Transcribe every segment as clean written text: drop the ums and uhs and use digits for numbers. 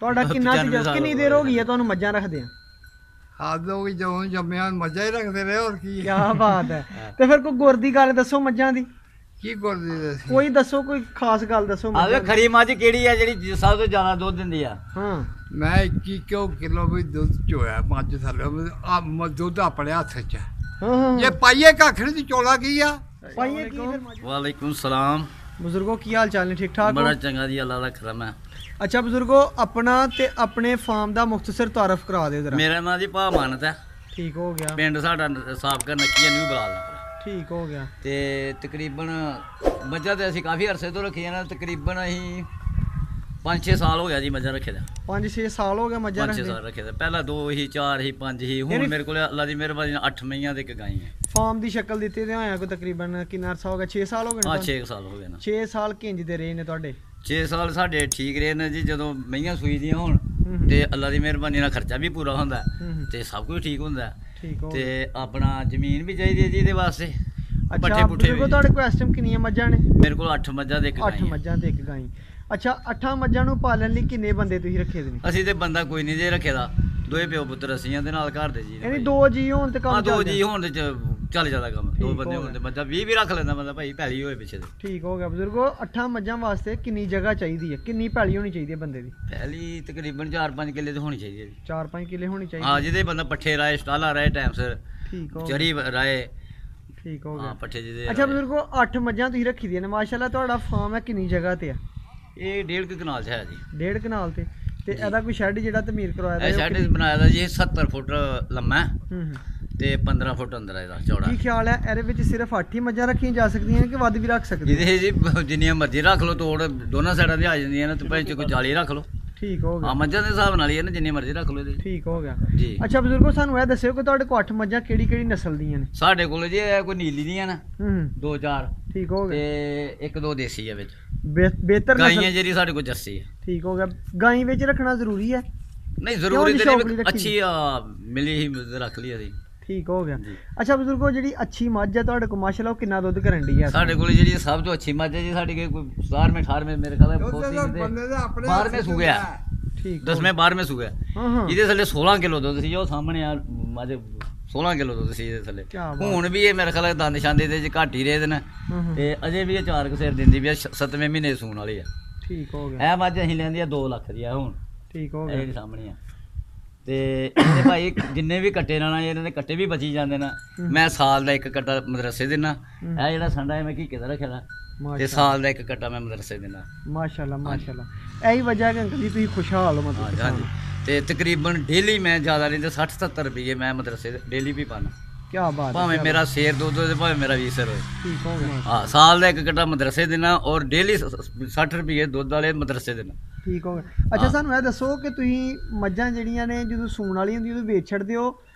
ਤੁਹਾਡਾ ਕਿੰਨੀ ਦੇਰ ਹੋ ਗਈ ਹੈ ਤੁਹਾਨੂੰ ਮੱਝਾਂ ਰੱਖਦੇ ਆ? ਹੱਦ ਹੋ ਗਈ, ਜਦੋਂ ਜੰਮਿਆ ਮੱਝਾਂ ਹੀ ਰੱਖਦੇ ਰਹੇ, ਹੋਰ ਕੀ। ਕਿਆ ਬਾਤ ਹੈ। ਤੇ ਫਿਰ ਕੋਈ ਗੁਰ ਦੀ ਗੱਲ ਦੱਸੋ ਮੱਝਾਂ ਦੀ, ਕੀ ਗੁਰਦੀ ਦੱਸੀ? ਕੋਈ ਦੱਸੋ, ਕੋਈ ਖਾਸ ਗੱਲ ਦੱਸੋ। ਆਵੇ ਖਰੀ ਮੱਝ ਕਿਹੜੀ ਆ ਜਿਹੜੀ ਸਭ ਤੋਂ ਜ਼ਿਆਦਾ ਦੁੱਧ ਦਿੰਦੀ ਆ? ਹਾਂ ਮੈਂ 21 ਕਿਲੋ ਵੀ ਦੁੱਧ ਚੋਇਆ, 5 ਸਾਲ ਦੁੱਧ ਆਪਣੇ ਹੱਥ 'ਚ। ਹਾਂ ਜੇ ਪਾਈਏ ਕੱਖ ਨਹੀਂ ਤੇ ਚੋਲਾ ਕੀ ਆ? ਪਾਈਏ ਕੀ ਫਿਰ ਮੱਝ? ਵਾਲੇਕੁਮ ਸਲਾਮ। ਬਜ਼ੁਰਗੋ ਕੀ ਹਾਲ ਚਾਲ ਨੇ? ਠੀਕ ਠਾਕ ਬੜਾ ਹੋ? ਚੰਗਾ ਜੀ, ਅੱਲਾ ਦਾ ਕਰਮ ਹੈ। ਅੱਛਾ ਬਜ਼ੁਰਗੋ, ਆਪਣਾ ਤੇ ਆਪਣੇ ਫਾਰਮ ਦਾ ਮੁਖਤਸਰ ਤਾਰਫ ਕਰਾ ਦਿਓ ਜਰਾ। ਮੇਰਾ ਨਾਂ ਜੀ ਭਾ ਮਾਨਤ ਹੈ। ਠੀਕ ਹੋ ਗਿਆ। ਪਿੰਡ ਸਾਡਾ ਸਾਬਕਾ ਨੱਕੀਆਂ ਨੂੰ ਬੁਲਾ ਲਾ। ਠੀਕ ਹੋ ਗਿਆ। ਤੇ ਤਕਰੀਬਨ ਮੱਝਾਂ ਤੇ ਅਸੀਂ ਕਾਫੀ ਅਰਸੇ ਤੋਂ ਰੱਖੀਆਂ ਨੇ। ਤਕਰੀਬਨ ਅਸੀਂ 5-6 ਸਾਲ ਹੋ ਗਿਆ ਜੀ ਮੱਝਾਂ ਰੱਖੇ ਦਾ। 5-6 ਸਾਲ ਹੋ ਗਿਆ ਮੱਝਾਂ 5-6 ਸਾਲ ਰੱਖੇ ਦਾ। ਪਹਿਲਾਂ 2 ਹੀ 4 ਹੀ 5 ਹੀ। ਹੁਣ ਮੇਰੇ ਕੋਲ ਅੱਲਾ ਦੀ ਮਿਹਰਬਾਨੀ ਨਾਲ 8 ਮਈਆਂ ਤੇ 1 ਗਾਈ ਹੈ। ਫਾਰਮ ਦੀ ਸ਼ਕਲ ਦਿੱਤੀ ਤੇ ਹੋਇਆ ਕੋਈ ਤਕਰੀਬਨ ਕਿੰਨਾ ਅਰਸਾ ਹੋ ਗਿਆ? 6 ਸਾਲ ਹੋ ਗਏ ਹਾਂ ਨੇ? 6 ਸਾਲ ਹੋ ਗਏ ਨਾ। 6 ਸਾਲ ਕਿੰਜ ਦੇ ਰਹੇ ਨੇ ਤੁਹਾਡੇ? 6 ਸਾਲ ਸਾਡੇ ਠੀਕ ਰਹੇ ਨੇ ਜੀ। ਜਦੋਂ ਮਈਆਂ ਸੂਈ ਦੀਆਂ ਹੁਣ ਤੇ ਅੱਲਾ ਦੀ ਮਿਹਰਬਾਨੀ ਨਾਲ ਖਰਚਾ ਵੀ ਪੂਰਾ ਹੁੰਦਾ ਤੇ ਸਭ ਕੁਝ ਠੀਕ ਹੁੰਦਾ। ਠੀਕ ਹੋ ਤੇ ਆਪਣਾ ਜ਼ਮੀਨ ਵੀ ਚਾਹੀਦੀ ਹੈ ਜੀ ਇਹਦੇ ਵਾਸਤੇ। ਅੱਛਾ ਬਜ਼ੁਰਗੋ, ਤੁਹਾਡੇ ਕੋਲ ਇਸ ਟਾਈਮ ਕਿੰਨੀਆਂ ਮੱਝਾਂ ਨੇ? ਮੇਰੇ ਕੋਲ 8 ਮੱਝਾਂ ਤੇ 1 ਗਾਂ 8 ਮੱਝਾਂ ਤੇ 1 ਗਾਈ। ਅੱਛਾ 8 ਮੱਝਾਂ ਨੂੰ ਪਾਲਣ ਲਈ ਕਿੰਨੇ ਬੰਦੇ ਤੁਸੀਂ ਰੱਖੇ ਦੇ ਨੇ? ਅਸੀਂ ਤੇ ਬੰਦਾ ਕੋਈ ਨਹੀਂ ਜੇ ਰੱਖੇ ਦਾ। 2 ਪਿਓ ਪੁੱਤਰ ਅਸੀਂ ਦੇ ਨਾਲ ਘਰ ਦੇ ਜੀ। ਯਾਨੀ 2 ਜੀ ਹੋਣ ਤੇ ਕੰਮ 2 ਜੀ ਹੋਣ ਤੇ ਚੱਲ ਜਾਂਦਾ ਕੰਮ। 2 ਬੰਦੇ ਹੋਣ ਤੇ ਮੱਝਾਂ 20 ਵੀ ਰੱਖ ਲੈਂਦਾ ਬੰਦਾ ਭਾਈ, ਪੈਲੀ ਹੋਏ ਪਿੱਛੇ ਤੇ। ਠੀਕ ਹੋ ਗਿਆ ਬਜ਼ੁਰਗੋ। 8 ਮੱਝਾਂ ਵਾਸਤੇ ਕਿੰਨੀ ਜਗ੍ਹਾ ਚਾਹੀਦੀ ਹੈ? ਕਿੰਨੀ ਪੈਲੀ ਹੋਣੀ ਚਾਹੀਦੀ ਹੈ ਬੰਦੇ ਦੀ? ਪੈਲੀ ਤਕਰੀਬਨ 4-5 ਕਿੱਲੇ ਤੇ ਹੋਣੀ ਚਾਹੀਦੀ ਹੈ ਜੀ। 4-5 ਕਿੱਲੇ ਹੋਣੀ ਚਾਹੀਦੀ। ਹਾਂ, ਜਿਹਦੇ ਬੰਦਾ ਪੱਠੇ ਰਾਏ, ਸਟਾਲਾ ਰਾਏ ਟਾਈਮ ਸਿਰ, ਠੀਕ ਹੋ ਚਰੀ ਰਾਏ। ਠੀਕ ਹੋ ਹਾਂ, ਗਿਆ। ਪੱਠੇ ਜਿਹਦੇ। ਅੱਛਾ ਬਜ਼ੁਰਗੋ, 8 ਮੱਝਾਂ ਤੁਸੀਂ ਰੱਖੀ ਦੀਆਂ ਨੇ ਮਾਸ਼ਾਅੱਲਾ। ਤੁਹਾਡਾ ਫਾਰਮ ਹੈ ਕਿੰਨੀ ਜਗ੍ਹਾ ਤੇ ਆ? ਇਹ 1.5 ਕਨਾਲ 'ਚ ਹੈ ਜੀ। 1.5 ਕਨਾਲ ਤੇ ਇਹਦਾ ਕੋਈ ਸ਼ੈੱਡ ਜਿਹੜਾ ਤਮੀਰ ਕਰਵਾਇਆ ਦਾ? ਇਹ ਸ਼ੈੱਡ ਬਣਾਇਆ ਦਾ ਜੀ 70 ਫੁੱਟ ਲੰਮਾ ਤੇ 15 ਫੁੱਟ ਅੰਦਰ ਇਹਦਾ ਚੌੜਾ। ਕੀ ਖਿਆਲ ਹੈ ਇਹਦੇ ਵਿੱਚ ਸਿਰਫ 8 ਹੀ ਮੱਝਾਂ ਰੱਖੀਆਂ ਜਾ ਸਕਦੀਆਂ ਨੇ ਕਿ ਵੱਧ ਵੀ ਰੱਖ ਸਕਦੇ? ਜਿਹਦੇ ਜੀ ਜਿੰਨੀਆਂ ਮਰਜ਼ੀ ਰੱਖ ਲਓ, ਤੋੜ ਦੋਨਾਂ ਸਾਈਡਾਂ ਤੇ ਆ ਜਾਂਦੀਆਂ ਨੇ ਤੇ ਭਾਵੇਂ ਕੋਈ 40 ਰੱਖ ਲਓ। ਠੀਕ ਹੋ ਗਿਆ। ਹਾਂ, ਮੱਝਾਂ ਦੇ ਹਿਸਾਬ ਨਾਲ ਹੀ ਹੈ ਨਾ, ਜਿੰਨੀ ਮਰਜ਼ੀ ਰੱਖ ਲਓ ਇਹਦੇ। ਠੀਕ ਹੋ ਗਿਆ ਜੀ। ਅੱਛਾ ਬਜ਼ੁਰਗੋ, ਸਾਨੂੰ ਇਹ ਦੱਸਿਓ ਕਿ ਤੁਹਾਡੇ ਕੋਲ 8 ਮੱਝਾਂ ਕਿਹੜੀ ਕਿਹੜੀ ਨਸਲ ਦੀਆਂ ਨੇ? ਸਾਡੇ ਕੋਲ ਜੀ ਇਹ ਕੋਈ ਨੀਲੀ ਦੀਆਂ ਨਾ 2-4 ਠੀਕ ਹੋ ਗਿਆ। ਤੇ 1-2 ਦੇਸੀ ਆ ਵਿੱਚ। ਬਿਹਤਰ ਗਾਈਆਂ ਜਿਹੜੀ ਸਾਡੇ ਕੋਲ ਜੱਸੀ ਹੈ। ਠੀਕ ਹੋ ਗਿਆ। ਗਾਈ ਵਿੱਚ ਰੱਖਣਾ ਜ਼ਰੂਰੀ ਹੈ? ਨਹੀਂ ਜ਼ਰੂਰੀ ਤੇ ਨਹੀਂ, ਅੱਛੀ ਆ ਮਿਲੀ ਹੀ ਰੱਖ ਲਈ ਅਸੀਂ। ਠੀਕ ਹੋ ਗਿਆ। ਅੱਛਾ ਬਜ਼ੁਰਗੋ, ਜਿਹੜੀ ਅੱਛੀ ਮੱਝ ਹੈ ਤੁਹਾਡੇ ਕੋਲ ਮਾਸ਼ਾਅੱਲਾ, ਉਹ ਕਿੰਨਾ ਦੁੱਧ ਕਰਨ ਦੀ ਹੈ? ਸਾਡੇ ਕੋਲ ਜਿਹੜੀ ਸਭ ਤੋਂ ਅੱਛੀ ਮੱਝ ਹੈ ਜੀ ਸਾਡੀ ਕੋਈ 17ਵੇਂ 18ਵੇਂ ਮੇਰੇ ਖਿਆਲ 12ਵੇਂ ਸੂਗਿਆ। ਠੀਕ 10ਵੇਂ 12ਵੇਂ ਸੂਗਿਆ। ਇਹਦੇ ਥੱਲੇ 16 ਕਿਲੋ ਦੁੱਧ ਸੀ। ਉਹ ਸਾਹਮਣੇ ਆ ਮੱਝ 16 ਕਿਲੋ ਦੁੱਧ ਸੀ ਇਹਦੇ ਥੱਲੇ। ਹੁਣ ਵੀ ਇਹ ਮੇਰੇ ਖਿਆਲ ਦੰਦ ਛਾਂਦੇ ਦੇ ਘੱਟ ਹੀ ਰਹੇ ਨੇ ਤੇ ਅਜੇ ਵੀ ਇਹ 4 ਕੁ ਸਿਰ ਦਿੰਦੀ ਵੀ 7ਵੇਂ ਮਹੀਨੇ ਸੂਣ ਵਾਲੀ ਆ। ਠੀਕ ਹੋ ਗਿਆ। ਇਹ ਮੱਝ ਅਸੀਂ ਲੈਂਦੀ ਆ 2 ਲੱਖ ਦੀ ਆ ਹੁਣ। ਠੀਕ ਹੋ ਗਿਆ। ਇਹ ਸਾਹਮਣੇ ਆ ਤੇ ਇਹਦੇ ਭਾਈ ਜਿੰਨੇ ਵੀ ਕੱਟੇ ਲਾਣਾ, ਇਹਨਾਂ ਦੇ ਕੱਟੇ ਵੀ ਬਚੀ ਜਾਂਦੇ ਨੇ। ਮੈਂ ਸਾਲ ਦਾ 1 ਕੱਟਾ ਮਦਰਸੇ ਦਿੰਦਾ। ਇਹ ਜਿਹੜਾ ਸੰਡਾ ਹੈ ਮੈਂ ਕੀ ਕਿਹਦਾ ਰੱਖਿਆ ਤੇ ਸਾਲ ਦਾ 1 ਕੱਟਾ ਮੈਂ ਮਦਰਸੇ ਦਿੰਦਾ। ਮਾਸ਼ਾਅੱਲਾ ਮਾਸ਼ਾਅੱਲਾ। ਇਹੀ ਵਜ੍ਹਾ ਹੈ ਅੰਕਲ ਜੀ ਤੁਸੀਂ ਖੁਸ਼ਹਾਲ ਹੋ ਮਤਲਬ। ਹਾਂਜੀ। ਤੇ ਤਕਰੀਬਨ ਡੇਲੀ ਮੈਂ ਜ਼ਿਆਦਾ ਨਹੀਂ ਤੇ 60-70 ਰੁਪਏ ਮੈਂ ਮਦਰਸੇ ਡੇਲੀ ਵੀ ਪਾਣਾ। ਕੀ ਬਾਤ ਹੈ। ਭਾਵੇਂ ਮੇਰਾ ਸ਼ੇਰ ਦੁੱਧ ਹੋਵੇ ਭਾਵੇਂ ਮੇਰਾ 20 ਸਿਰ ਹੋਵੇ। ਠੀਕ ਹੋ ਗਿਆ। ਹਾਂ, ਸਾਲ ਦਾ 1 ਕੱਟਾ ਮਦਰਸੇ ਦੇਣਾ ਔਰ ਡੇਲੀ 60 ਰੁਪਏ ਦੁੱਧ ਵਾਲੇ ਮਦਰਸੇ ਦੇਣਾ। ਠੀਕ ਹੋ ਗਿਆ। ਅੱਛਾ ਸਾਨੂੰ ਇਹ ਦੱਸੋ ਕਿ ਤੁਸੀਂ ਮੱਝਾਂ ਜਿਹੜੀਆਂ ਨੇ ਜਦੋਂ ਸੂਣ ਵਾਲੀ ਹੁੰਦੀ ਉਦੋਂ ਵੇਚ ਛੱਡਦੇ ਹੋ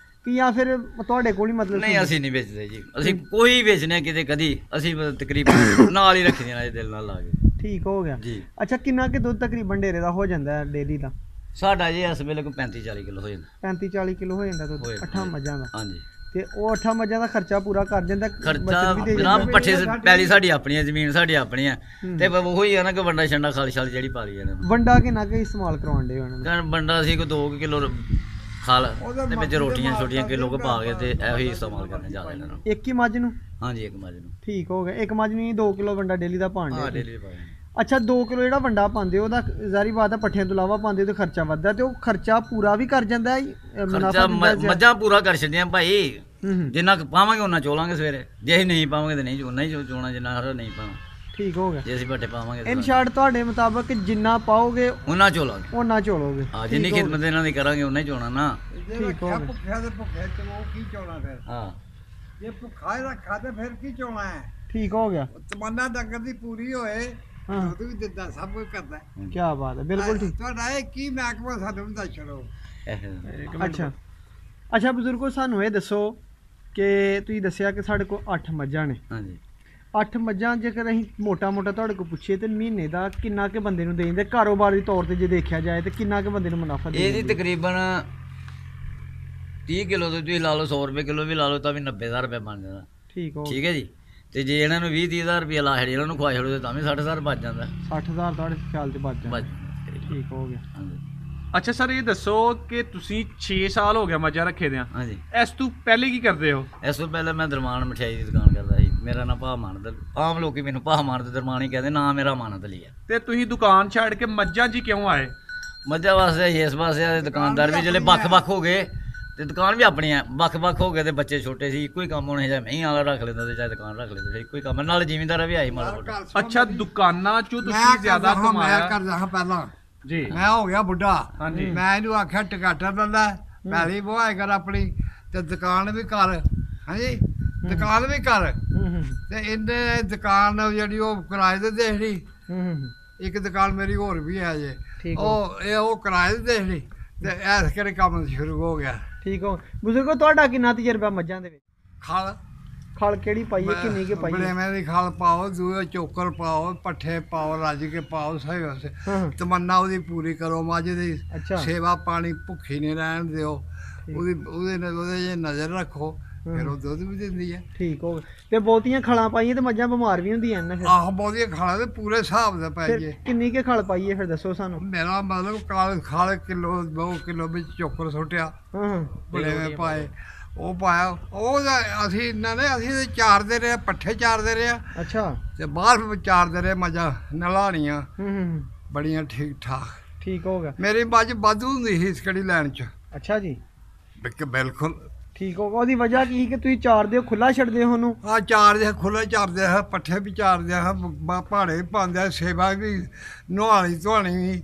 ਕਿ ਜਾਂ ਫਿਰ ਤੁਹਾਡੇ ਕੋਲ ਹੀ ਮਤਲਬ? ਨਹੀਂ, ਅਸੀਂ ਨਹੀਂ ਵੇਚਦੇ ਜੀ। ਅਸੀਂ ਕੋਈ ਵੇਚਨੇ ਕਿਤੇ ਕਦੀ। ਅਸੀਂ ਤਕਰੀਬਨ ਨਾਲ ਹੀ ਰੱਖਦੇ ਨੇ ਦਿਲ ਨਾਲ ਲਾ ਕੇ। ਠੀਕ ਹੋ ਗਿਆ ਜੀ। ਅੱਛਾ ਕਿੰਨਾ ਕਿ ਦੁੱਧ ਤਕਰੀਬਨ ਡੇਰੇ ਦਾ ਹੋ ਜਾਂਦਾ ਹੈ ਡੇਲੀ ਦਾ? ਸਾਡਾ ਜੀ ਇਸ ਵੇਲੇ ਕੋਈ 35-40 ਕਿਲੋ ਹੋ ਜਾਂਦਾ। 35-40 ਕਿਲੋ ਹੋ ਜਾਂਦਾ ਦੁੱਧ 8 ਮੱਝਾਂ ਦਾ? ਹਾਂਜੀ। ਤੇ ਉਹ 8 ਮੱਝਾਂ ਦਾ ਖਰਚਾ ਪੂਰਾ ਕਰ ਜਾਂਦਾ? ਖਰਚਾ ਜਨਾਬ ਪੱਠੇ ਪੈਲੀ ਸਾਡੀ ਆਪਣੀ ਹੈ, ਜ਼ਮੀਨ ਸਾਡੀ ਆਪਣੀ ਹੈ ਤੇ ਉਹੀ ਆ ਨਾ ਕਿ ਵੰਡਾ ਛੰਡਾ ਖਾਲੀ ਛਾਲੀ ਜਿਹੜੀ ਪਾ ਲਈ ਜਾਂਦੇ। ਵੰਡਾ ਕਿੰਨਾ ਕੁ ਇਸਤੇਮਾਲ ਕਰਵਾਉਣ ਦੇ ਉਹਨਾਂ ਨੂੰ? ਵੰਡਾ ਅਸੀਂ ਕੋਈ 2 ਕਿਲੋ ਖਾਲ ਤੇ ਵਿੱਚ ਰੋਟੀਆਂ ਛੋਟੀਆਂ ਕਿਲੋ ਕੁ ਪਾ ਕੇ ਤੇ ਇਹੋ ਹੀ ਇਸਤੇਮਾਲ ਕਰਨੇ ਜ਼ਿਆਦਾ ਇਹਨਾਂ ਨੂੰ। ਇੱਕ ਹੀ ਮੱਝ ਨੂੰ? ਹਾਂਜੀ, 1 ਮੱਝ ਨੂੰ। ਠੀਕ ਹੋ ਗਿਆ। 1 ਮੱਝ ਨੂੰ 2 ਕਿਲੋ ਵੰਡਾ ਡੇਲੀ ਦਾ ਪਾਣ ਦੇ? ਹਾਂ, ਡੇਲੀ ਪਾ। ਅੱਛਾ 2 ਕਿਲੋ ਜਿਹੜਾ ਵੰਡਾ ਪਾਉਂਦੇ ਉਹਦਾ ਜ਼ਾਰੀ ਬਾਤ ਹੈ ਪੱਠਿਆਂ ਤੋਂ ਇਲਾਵਾ ਪਾਉਂਦੇ ਤੇ ਖਰਚਾ ਵੱਧਦਾ ਤੇ ਉਹ ਖਰਚਾ ਪੂਰਾ ਵੀ ਕਰ ਜਾਂਦਾ ਹੈ? ਖਰਚਾ ਮੱਝਾਂ ਪੂਰਾ ਕਰ ਛੱਡੀਆਂ ਭਾਈ। ਜਿੰਨਾ ਪਾਵਾਂਗੇ ਉਹਨਾਂ ਚੋਲਾਂਗੇ ਸਵੇਰੇ। ਜੇ ਅਸੀਂ ਨਹੀਂ ਪਾਵਾਂਗੇ ਤਾਂ ਨਹੀਂ ਉਹਨਾਂ ਹੀ ਚੋਣਾ, ਜਿੰਨਾ ਹਰ ਨਹੀਂ ਪਾਵਾਂ। ਠੀਕ ਹੋ ਗਿਆ। ਜੇ ਅਸੀਂ ਪੱਠੇ ਪਾਵਾਂਗੇ ਇਨ ਸ਼ਾਰਟ ਤੁਹਾਡੇ ਮੁਤਾਬਕ ਜਿੰਨਾ ਪਾਓਗੇ ਉਹਨਾਂ ਚੋਲਾਂਗੇ, ਉਹਨਾਂ ਚੋਲੋਗੇ। ਹਾਂ, ਜਿੰਨੀ ਖਿਦਮਤ ਇਹਨਾਂ ਦੀ ਕਰਾਂਗੇ ਉਹਨਾਂ ਹੀ ਚੋਣਾ ਨਾ। ਠੀਕ ਹੋ ਗਿਆ। ਭੁੱਖਿਆ ਤੇ ਭੁੱਖੇ ਚਲੋ ਕੀ ਚੋਣਾ ਫਿਰ? ਹਾਂ, ਜੇ ਭੁੱਖਾ ਹੀ ਰੱਖਾ ਤੇ ਫਿਰ ਕੀ ਚੋਣਾ ਹੈ? ਠੀਕ ਹੋ ਗਿਆ। ਤਮੰਨਾ ਡੰਗਰ ਦੀ ਪੂਰੀ ਹੋਏ ਦੁੱਧ ਵੀ ਦਿੰਦਾ, ਸਭ ਕੁਝ ਕਰਦਾ। ਕੀ ਬਾਤ ਹੈ, ਬਿਲਕੁਲ ਠੀਕ। ਤੁਹਾਡਾ ਇਹ ਕੀ ਮਹਿਕਮਾ ਸਾਨੂੰ ਵੀ ਦੱਸ ਛੜੋ। ਅੱਛਾ ਬਜ਼ੁਰਗੋ, ਸਾਨੂੰ ਇਹ ਦੱਸੋ ਕਿ ਤੁਸੀਂ ਦੱਸਿਆ ਕਿ ਸਾਡੇ ਕੋਲ 8 ਮੱਝਾਂ ਨੇ। ਹਾਂਜੀ। 8 ਮੱਝਾਂ ਜੇਕਰ ਅਸੀਂ ਮੋਟਾ ਤੁਹਾਡੇ ਕੋਲ ਪੁੱਛੀਏ ਤੇ ਮਹੀਨੇ ਦਾ ਕਿੰਨਾ ਕੁ ਬੰਦੇ ਨੂੰ ਦੇ ਦਿੰਦੇ ਕਾਰੋਬਾਰੀ ਤੌਰ ਤੇ? ਜੇ ਦੇਖਿਆ ਜਾਏ ਤੇ ਕਿੰਨਾ ਕੁ ਬੰਦੇ ਨੂੰ ਮੁਨਾਫਾ ਦੇ? ਇਹ ਜੀ ਤਕਰੀਬਨ 30 ਕਿਲੋ ਤੋਂ ਤੁਸੀਂ ਲਾ ਲਓ, 100 ਰੁਪਏ ਕਿਲੋ ਵੀ ਲਾ ਲਓ ਤਾਂ ਵੀ 90,000 ਰੁਪਏ ਬਣ ਜਾਂਦਾ। ਠੀਕ ਹੈ ਜੀ। ਤੇ ਜੇ ਇਹਨਾਂ ਨੂੰ 20-30,000 ਰੁਪਏ ਲਾ ਛੜੀ, ਇਹਨਾਂ ਨੂੰ ਖਵਾ ਛੜੋ ਤਾਂ ਵੀ 60,000 ਬਚ ਜਾਂਦਾ। 60,000 ਤੁਹਾਡੇ ਖਿਆਲ 'ਚ ਬਚ ਜਾਂਦਾ? ਠੀਕ ਹੋ ਗਿਆ। ਅੱਛਾ ਸਰ ਇਹ ਦੱਸੋ ਕਿ ਤੁਸੀਂ 6 ਸਾਲ ਹੋ ਗਿਆ ਮੱਝਾਂ ਰੱਖੇ ਦਿਆਂ, ਹਾਂਜੀ। ਇਸ ਤੋਂ ਪਹਿਲੇ ਕੀ ਕਰਦੇ ਹੋ? ਇਸ ਤੋਂ ਪਹਿਲਾਂ ਮੈਂ ਦਰਮਾਨ ਮਠਿਆਈ ਦੀ ਦੁਕਾਨ ਕਰਦਾ ਸੀ। ਮੇਰਾ ਨਾਂ ਭਾਅ ਮਾਨਦ, ਆਮ ਲੋਕੀ ਮੈਨੂੰ ਭਾਅ ਮਾਨਦ ਦਰਮਾਨ ਹੀ ਕਹਿੰਦੇ, ਨਾਂ ਮੇਰਾ ਮਾਨਦ ਲਈ ਆ। ਤੇ ਤੁਸੀਂ ਦੁਕਾਨ ਛੱਡ ਕੇ ਮੱਝਾਂ 'ਚ ਕਿਉਂ ਆਏ? ਮੱਝਾਂ ਵਾਸਤੇ ਇਸ ਵਾਸਤੇ ਦੁਕਾਨਦਾਰ ਵੀ ਜਿਹੜੇ ਵੱਖ-ਵੱਖ ਹੋ ਗਏ ਤੇ ਦੁਕਾਨ ਵੀ ਆਪਣੀ ਆ, ਵੱਖ-ਵੱਖ ਹੋ ਗਏ ਤੇ ਬੱਚੇ ਛੋਟੇ ਸੀ, ਇੱਕੋ ਹੀ ਕੰਮ ਹੋਣੇ, ਚਾਹੇ ਮਹੀਂ ਵਾਲਾ ਰੱਖ ਲੈਂਦਾ ਤੇ ਚਾਹੇ ਦੁਕਾਨ ਰੱਖ ਲੈਂਦਾ ਸੀ, ਇੱਕੋ ਹੀ ਕੰਮ। ਨਾਲ ਜ਼ਿਮੀਂਦਾਰ ਵੀ ਆਈ ਮਾੜਾ ਮੋਟਾ। ਅੱਛਾ ਦੁਕਾਨਾਂ 'ਚੋਂ ਮੈਂ ਤੁਸੀਂ ਜ਼ਿਆਦਾ ਕਰਦਾ ਹਾਂ, ਮੈਂ ਕਮਾਇਆ? ਕਰਦਾ ਹਾਂ ਪਹਿਲਾਂ। ਜੀ ਮੈਂ ਹੋ ਗਿਆ ਬੁੱਢਾ, ਹਾਂਜੀ। ਮੈਂ ਇਹਨੂੰ ਆਖਿਆ ਟਿਕਾਟਾ ਲੈ ਪਹਿਲੀ ਬੁਹਾਈ ਕਰ ਆਪਣੀ ਤੇ ਦੁਕਾਨ ਵੀ ਕਰ, ਹਾਂਜੀ ਦੁਕਾਨ ਵੀ ਕਰ। ਤੇ ਇਹਨੇ ਦੁਕਾਨ ਜਿਹੜੀ ਉਹ ਕਿਰਾਏ ਤੇ ਦੇਖ ਲਈ। ਇੱਕ ਦੁਕਾਨ ਮੇਰੀ ਹੋਰ ਵੀ ਹੈ ਜੇ, ਉਹ ਕਿਰਾਏ ਤੇ ਦੇਖ ਲਈ ਤੇ ਐਸ ਕਰਕੇ ਕੰਮ ਸ਼ੁਰੂ ਹੋ ਗਿਆ। ਠੀਕ ਹੋ। ਬਜ਼ੁਰਗੋ ਤੁਹਾਡਾ ਕਿੰਨਾ ਤਜਰਬਾ ਮੱਝਾਂ ਦੇ ਵਿੱਚ? ਖਲ ਕਿਹੜੀ ਪਾਈਏ, ਕਿੰਨੀ ਕੇ ਪਾਈਏ? ਬੜੇਵੇਂ ਦੀ ਖਲ ਪਾਓ, ਦੂਏ ਚੋਕਰ ਪਾਓ, ਪੱਠੇ ਪਾਓ, ਰੱਜ ਕੇ ਪਾਓ, ਸਹੀ ਵਸੇ ਤਮੰਨਾ ਉਹਦੀ ਪੂਰੀ ਕਰੋ। ਮੱਝ ਦੀ ਸੇਵਾ ਪਾਣੀ ਭੁੱਖੀ ਨਹੀਂ ਰਹਿਣ ਦਿਓ, ਉਹਦੇ ਜੇ ਨਜ਼ਰ ਰੱਖੋ, ਫਿਰ ਉਹ ਦੁੱਧ ਵੀ ਦਿੰਦੀ ਹੈ। ਠੀਕ ਹੋ। ਤੇ ਬਹੁਤੀਆਂ ਖਲਾਂ ਪਾਈਏ ਤੇ ਮੱਝਾਂ ਬਿਮਾਰ ਵੀ ਹੁੰਦੀਆਂ ਨੇ ਫਿਰ? ਆਹੋ ਬਹੁਤੀਆਂ ਖਾਲਾਂ ਤੇ ਪੂਰੇ ਹਿਸਾਬ ਦਾ ਪਾਈਏ। ਕਿੰਨੀ ਕੇ ਖਲ ਪਾਈਏ ਫਿਰ ਦੱਸੋ ਸਾਨੂੰ? ਮੇਰਾ ਮਤਲਬ ਖਾਲ ਕਿਲੋ 2 ਕਿਲੋ ਵਿੱਚ ਚੋਕਰ ਸੁੱਟਿਆ, ਬੜੇਵੇਂ ਪਾਏ, ਉਹ ਪਾਇਆ। ਉਹ ਅਸੀਂ ਇਹਨਾਂ ਨੇ ਅਸੀਂ ਤੇ ਚਾਰਦੇ ਰਹੇ, ਪੱਠੇ ਚਾਰਦੇ ਰਹੇ। ਅੱਛਾ। ਤੇ ਬਾਹਰ ਚਾਰਦੇ ਰਹੇ ਮੱਝਾਂ ਨਲਾਣੀਆਂ ਬੜੀਆਂ ਠੀਕ ਠਾਕ। ਠੀਕ ਹੋ ਗਿਆ। ਮੇਰੀ ਮੱਝ ਵਾਧੂ ਹੁੰਦੀ ਸੀ ਇਸ ਕੜੀ ਲੈਣ ਚ। ਅੱਛਾ ਜੀ। ਬਿਲਕੁਲ ਠੀਕ ਹੋ ਗਿਆ। ਉਹਦੀ ਵਜ੍ਹਾ ਕੀ ਕਿ ਤੁਸੀਂ ਚਾਰਦੇ ਹੋ, ਖੁੱਲਾ ਛੱਡਦੇ ਹੋ ਉਹਨੂੰ? ਹਾਂ ਚਾਰਦੇ, ਖੁੱਲ੍ਹਾ ਚਾਰਦੇ ਹਾਂ, ਪੱਠੇ ਵੀ ਚਾਰਦੇ ਹਾਂ, ਭਾੜੇ ਵੀ ਪਾਉਂਦੇ ਹਾਂ, ਸੇਵਾ ਵੀ ਨੁਹਾਣੀ ਧੁਆਣੀ ਵੀ।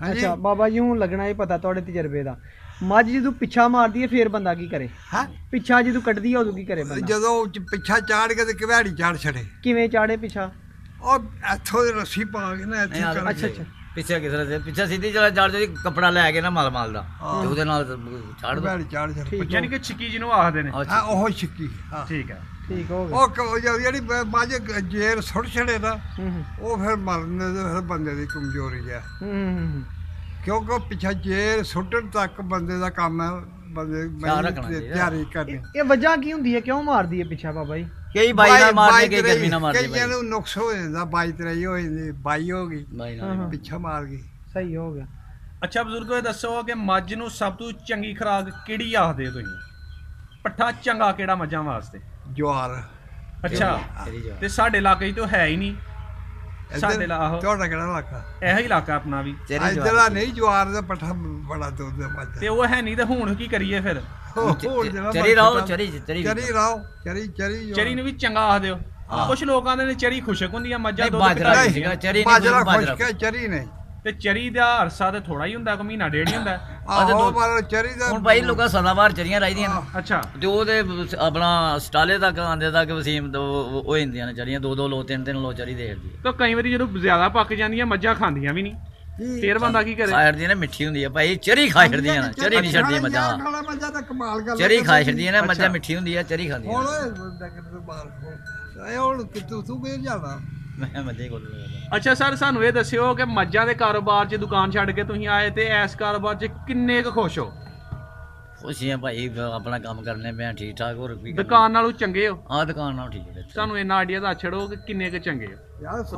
ਅੱਛਾ ਬਾਬਾ ਜੀ, ਹੁਣ ਲੱਗਣਾ ਹੀ ਪਤਾ ਤੁਹਾਡੇ ਤਜਰਬੇ ਦਾ। ਮੱਝ ਜਦੋਂ ਪਿੱਛਾ ਮਾਰਦੀ ਹੈ ਫਿਰ ਬੰਦਾ ਕੀ ਕਰੇ? ਪਿੱਛਾ ਜਦੋਂ ਕੱਢਦੀ ਹੈ ਉਦੋਂ ਕੀ ਕਰੇ ਬੰਦਾ? ਜਦੋਂ ਪਿੱਛਾ ਚਾੜ ਕੇ ਤੇ ਘਵੈੜੀ ਚਾੜ ਛੜੇ। ਕਿਵੇਂ ਚਾੜੇ ਪਿੱਛਾ? ਉਹ ਇੱਥੋਂ ਦੀ ਰੱਸੀ ਪਾ ਕੇ ਨਾ ਇੱਥੇ ਅੱਛਾ ਅੱਛਾ। ਪਿੱਛੇ ਕਿਸ ਤਰ੍ਹਾਂ ਪਿੱਛੇ ਸਿੱਧੀ ਚੜ ਜੀ ਕੱਪੜਾ ਲੈ ਕੇ ਨਾ ਮਲ ਦਾ ਤੇ ਉਹਦੇ ਨਾਲ ਛੱਡ ਦੋ। ਘਵੈੜੀ ਚਾੜ ਛੜੇ, ਯਾਨੀ ਕਿ ਛਿੱਕੀ ਜਿਹਨੂੰ ਆਖਦੇ ਨੇ। ਉਹ ਛਿੱਕੀ। ਠੀਕ ਹੈ। ਠੀਕ ਹੋ ਗਿਆ। ਉਹ ਜਿਹੜੀ ਮੱਝ ਜੇਰ ਸੁੱਟ ਛੜੇ ਨਾ, ਉਹ ਫਿਰ ਮਰਨ ਦੇ ਫਿਰ ਬੰਦੇ ਦੀ ਕਮਜ਼ੋਰੀ ਹੈ। ਕਿਉਂਕਿ ਪਿੱਛਾ ਜੇਰ ਸੁੱਟਣ ਤੱਕ ਬੰਦੇ ਦਾ ਕੰਮ ਹੈ, ਬੰਦੇ ਤਿਆਰੀ ਕਰਨੀ। ਇਹ ਵਜ੍ਹਾ ਕੀ ਹੁੰਦੀ ਹੈ, ਕਿਉਂ ਮਾਰਦੀ ਹੈ ਪਿੱਛਾ ਬਾਬਾ ਜੀ? ਕਈ ਬਾਈ ਨਾਲ ਮਾਰਦੇ, ਕਈ ਗਰਮੀ ਨਾਲ ਮਾਰਦੇ। ਕਈਆਂ ਨੂੰ ਨੁਕਸ ਹੋ ਜਾਂਦਾ, 22-23 ਹੋ ਜਾਂਦੀ, 22 ਹੋ ਗਈ, ਪਿੱਛਾ ਮਾਰ ਗਈ। ਸਹੀ ਹੋ ਗਿਆ। ਅੱਛਾ ਬਜ਼ੁਰਗੋ ਇਹ ਦੱਸੋ ਕਿ ਮੱਝ ਨੂੰ ਸਭ ਤੋਂ ਚੰਗੀ ਖੁਰਾਕ ਕਿਹੜੀ ਆਖਦੇ ਹੋ ਤੁਸੀਂ? ਪੱਠਾ ਚੰਗਾ ਕਿਹੜਾ ਮੱਝਾਂ ਵਾਸਤੇ? ਜਵਾਰ। ਅੱਛਾ। ਤੇ ਸਾਡੇ ਇਲਾਕੇ 'ਚ ਤਾਂ ਹੈ ਹੀ ਨਹੀਂ। ਸਾਡੇ ਆਹੋ। ਤੁਹਾਡਾ ਕਿਹੜਾ ਇਲਾਕਾ? ਇਹੋ ਹੀ ਇਲਾਕਾ ਆਪਣਾ ਵੀ। ਇੱਧਰ ਨਹੀਂ ਜਵਾਰ ਦਾ ਪੱਠਾ ਬੜਾ ਦੁੱਧ ਹੈ ਮੱਝ ਤੇ ਉਹ ਹੈ ਨਹੀਂ ਤੇ ਹੁਣ ਕੀ ਕਰੀਏ ਫਿਰ? ਚਰੀ ਰਾਓ, ਚਰੀ ਨੂੰ ਵੀ ਚੰਗਾ ਆਖਦੇ ਹੋ? ਕੁਛ ਲੋਕਾਂ ਦੇ ਨੇ ਚਰੀ ਖੁਸ਼ਕ ਹੁੰਦੀਆਂ ਮੱਝਾਂ ਦੁੱਧ ਬਾਜਰਾ ਚਰੀ ਨਹੀਂ। ਤੇ ਚਰੀ ਦਾ ਅਰਸਾ ਤੇ ਥੋੜਾ ਹੀ ਹੁੰਦਾ, ਕੋਈ ਮਹੀਨਾ ਡੇਢ ਹੀ ਹੁੰਦਾ। ਆਹੋ ਪਰ ਚਰੀ ਦਾ ਹੁਣ ਭਾਈ ਲੋਕਾਂ ਸਦਾਬਾਰ ਚਰੀਆਂ ਰਾਈਦੀਆਂ ਨੇ। ਅੱਛਾ। ਤੇ ਉਹਦੇ ਆਪਣਾ ਸਟਾਲੇ ਤੱਕ ਆਂਦੇ ਤੱਕ ਵਸੀਮ ਹੋ ਜਾਂਦੀਆਂ ਨੇ ਚਰੀਆਂ, 2-2 ਲੋ 3-3 ਲੋ ਚਰੀ ਦੇਖਦੀ। ਤਾਂ ਕਈ ਵਾਰੀ ਜਦੋਂ ਜ਼ਿਆਦਾ ਪੱਕ ਜਾਂਦੀਆਂ ਮੱਝਾਂ ਖਾਂਦੀਆਂ ਵੀ ਨਹੀਂ, ਫੇਰ ਬੰਦਾ ਕੀ ਕਰੇ? ਖਾ ਛੱਡਦੀਆਂ ਨੇ, ਮਿੱਠੀ ਹੁੰਦੀ ਆ ਭਾਈ, ਚਰੀ ਖਾ ਛੱਡਦੀਆਂ ਨੇ, ਚਰੀ ਨਹੀਂ ਛੱਡਦੀਆਂ ਮੱਝਾਂ। ਚਰੀ ਖਾ ਛੱਡਦੀਆਂ ਨੇ ਮੱਝਾਂ, ਮਿੱਠੀ ਹੁੰਦੀ ਆ, ਚਰੀ ਖਾਂਦੀਆਂ। ਅੱਛਾ ਸਰ, ਸਾਨੂੰ ਇਹ ਦੱਸਿਓ ਕਿ ਮੱਝਾਂ ਦੇ ਕਾਰੋਬਾਰ 'ਚ ਦੁਕਾਨ ਛੱਡ ਕੇ ਤੁਸੀਂ ਆਏ ਤੇ ਇਸ ਕਾਰੋਬਾਰ 'ਚ ਕਿੰਨੇ ਕੁ ਖੁਸ਼ ਹੋ? ਖੁਸ਼ੀ ਆ ਭਾਈ, ਆਪਣਾ ਕੰਮ ਕਰਨੇ ਪਿਆ ਠੀਕ ਠਾਕ। ਹੋਰ ਕੀ ਦੁਕਾਨ ਨਾਲੋਂ ਚੰਗੇ ਹੋ? ਆਹ ਦੁਕਾਨ ਨਾਲੋਂ ਠੀਕ ਹੈ। ਸਾਨੂੰ ਇੰਨਾ ਆਈਡੀਆ ਦੱਸ ਛੜੋ ਕਿ ਕਿੰਨੇ ਕੁ ਚੰਗੇ ਹੋ?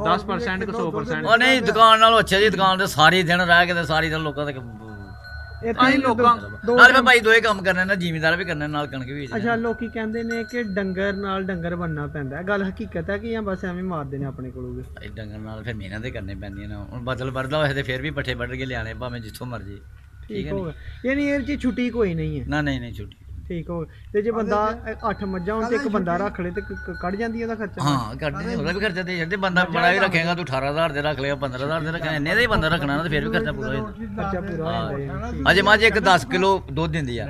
10% ਕਿ 100%? ਉਹ ਨਹੀਂ, ਦੁਕਾਨ ਨਾਲੋਂ ਅੱਛਾ ਜੀ। ਦੁਕਾਨ ਤੇ ਸਾਰੀ ਦਿਨ ਰਹਿ ਕੇ ਤੇ ਸਾਰੀ ਦਿਨ ਲੋਕਾਂ ਦੇ ਨਾਲ ਭਾਈ ਦੋਏ ਕੰਮ ਕਰਨੇ ਨਾ, ਜ਼ਿਮੀਂਦਾਰ ਵੀ ਕਰਨੇ ਨਾਲ, ਕਣਕ ਵੀ। ਅੱਛਾ, ਲੋਕੀ ਕਹਿੰਦੇ ਨੇ ਕਿ ਡੰਗਰ ਨਾਲ ਡੰਗਰ ਬਣਨਾ ਪੈਂਦਾ, ਗੱਲ ਹਕੀਕਤ ਹੈ ਕਿ ਜਾਂ ਬਸ ਐਵੇਂ ਮਾਰਦੇ ਨੇ ਆਪਣੇ ਕੋਲੋਂ? ਡੰਗਰ ਨਾਲ ਫਿਰ ਮਿਹਨਤ ਤੇ ਕਰਨੀ ਪੈਂਦੀਆਂ ਨੇ। ਹੁਣ ਬਦਲ ਵਰਦਾ ਹੋਏ ਤੇ ਫਿਰ ਵੀ ਪੱਠੇ ਵੱਢ ਕੇ ਲਿਆਣੇ, ਭਾਵੇਂ ਜਿੱਥੋਂ ਮਰਜੀ। ਠੀਕ ਹੋ ਗਿਆ। ਯਾਨੀ ਇਹ 'ਚ ਛੁੱਟੀ ਕੋਈ ਨਹੀਂ ਹੈ? ਨਾ ਨਹੀਂ ਛੁੱਟੀ। ਠੀਕ ਹੋ। ਤੇ ਜੇ ਬੰਦਾ 8 ਮੱਝਾਂ ਹੋਣ ਤੇ ਇੱਕ ਬੰਦਾ ਰੱਖ ਲੇ ਤੇ ਕੱਢ ਜਾਂਦੀ ਉਹਦਾ ਖਰਚਾ? ਹਾਂ ਕੱਢਦੇ, ਉਹਦਾ ਵੀ ਖਰਚਾ ਦੇ ਜਾਂਦੇ। ਬੰਦਾ ਬੜਾ ਵੀ ਰੱਖੇਗਾ ਤੂੰ 18,000 ਦੇ ਰੱਖ ਲੇਗਾ, 15,000 ਦੇ ਰੱਖਣਾ, ਇੰਨੇ ਦਾ ਹੀ ਬੰਦਾ ਰੱਖਣਾ ਤੇ ਫਿਰ ਵੀ ਖਰਚਾ ਪੂਰਾ ਹੋ ਜਾਂਦਾ। ਖਰਚਾ ਪੂਰਾ ਹੋ ਜਾਂਦਾ। ਅਜੇ ਮੱਝ ਇੱਕ 10 ਕਿਲੋ ਦੁੱਧ ਦਿੰਦੀ ਆ,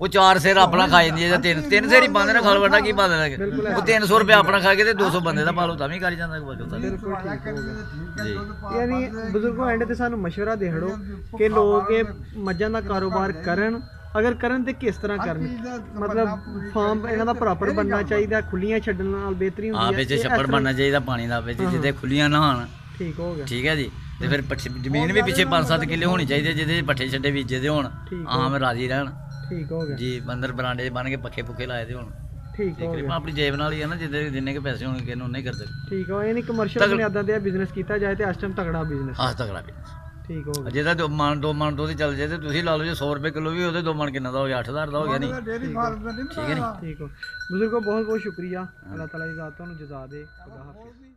ਉਹ 4 ਸੇਰ ਆਪਣਾ ਖਾ ਜਾਂਦੀ ਹੈ, ਜਾਂ 3 ਸੇਰ ਹੀ ਪਾਉਂਦੇ ਨੇ ਖਲ ਵੱਡਾ ਕੀ ਪਾ ਦੇਣਾ। ਉਹ 300 ਰੁਪਏ ਆਪਣਾ ਖਾ ਕੇ ਤੇ 200 ਬੰਦੇ ਦਾ ਪਾ ਲਓ ਤਾਂ ਵੀ ਕਰ ਜਾਂਦਾ। ਬਿਲਕੁਲ ਠੀਕ ਹੋ ਗਿਆ। ਯਾਨੀ ਬਜ਼ੁਰਗੋ ਐਂਡ ਤੇ ਸਾਨੂੰ ਮਸ਼ਵਰਾ ਦੇ ਹੜੋ ਕਿ ਲੋਕ ਇਹ ਮੱਝਾਂ ਦਾ ਕਾਰੋਬਾਰ ਕਰਨ, ਅਗਰ ਕਰਨ ਤੇ ਕਿਸ ਤਰ੍ਹਾਂ ਕਰਨ? ਮਤਲਬ ਫਾਰਮ ਇਹਨਾਂ ਦਾ ਪ੍ਰੋਪਰ ਬਣਨਾ ਚਾਹੀਦਾ, ਖੁੱਲੀਆਂ ਛੱਡਣ ਨਾਲ ਬਿਹਤਰੀ ਹੁੰਦੀ ਹੈ। ਵਿੱਚ ਛੱਪੜ ਬਣਨਾ ਚਾਹੀਦਾ ਪਾਣੀ ਦਾ, ਵਿੱਚ ਜਿਹਦੇ ਖੁੱਲੀਆਂ ਨਹਾਣ। ਠੀਕ ਹੋ ਗਿਆ। ਠੀਕ ਹੈ ਜੀ। ਤੇ ਫਿਰ ਜ਼ਮੀਨ ਵੀ ਪਿੱਛੇ 5-7 ਕਿੱਲੇ ਹੋਣੀ ਚਾਹੀਦੀ, ਜਿਹਦੇ ਪੱਠੇ ਛੱਡੇ ਬੀਜੇ ਦੇ ਹੋਣ, ਆਮ ਰਾਜੀ ਰਹਿਣ। ਠੀਕ ਹੋ ਗਿਆ ਜੀ। ਅੰਦਰ ਬਰਾਂਡੇ ਬਣ ਕੇ ਪੱਖੇ ਪੁੱਖੇ ਲਾਏ ਦੇ ਹੋਣ। ਠੀਕ ਹੋ ਗਿਆ। ਆਪਣੀ ਜੇਬ ਨਾਲ ਹੀ ਆ ਨਾ, ਜਿੰਨੇ ਕੇ ਪੈਸੇ ਹੋਣਗੇ ਕਿਹਨੂੰ ਨਹੀਂ ਕਰਦੇ। ਠੀਕ ਹੋ। ਇਹ ਨਹੀਂ ਕਮਰਸ਼ੀਅਲ ਬੁਨਿਆਦਾਂ ਤੇ ਬਿਜ਼ਨਸ ਕੀਤਾ ਜਾਏ ਤੇ ਇਸ ਟਾਈਮ ਤਗੜਾ ਬਿਜ਼ਨਸ। ਤਗੜਾ ਬਿਜ਼ਨਸ। ਠੀਕ ਹੋ ਗਿਆ ਜੇ ਤਾਂ 2 ਮਣ ਦੁੱਧ ਚੱਲ ਜੇ ਤੇ ਤੁਸੀਂ ਲਾ ਲਓ ਜੇ 100 ਰੁਪਏ ਕਿਲੋ ਵੀ ਉਹਦੇ 2 ਮਣ ਕਿੰਨਾ ਦਾ ਹੋ ਗਿਆ 8000 ਦਾ ਹੋ ਗਿਆ ਨਹੀਂ ਡੇਰੀ ਫਾਰਮ ਦਾ ਨਹੀਂ ਠੀਕ ਹੈ ਨੀ ਠੀਕ ਹੋ ਬਜ਼ੁਰਗੋ ਬਹੁਤ ਬਹੁਤ ਸ਼ੁਕਰੀਆ ਅੱਲਾਹ ਤਾਲਾ ਦੀ ਜ਼ਾਤ ਤੁਹਾਨੂੰ ਜਜ਼ਾ ਦੇ ਖੁਦਾ ਹਾਫਿਜ਼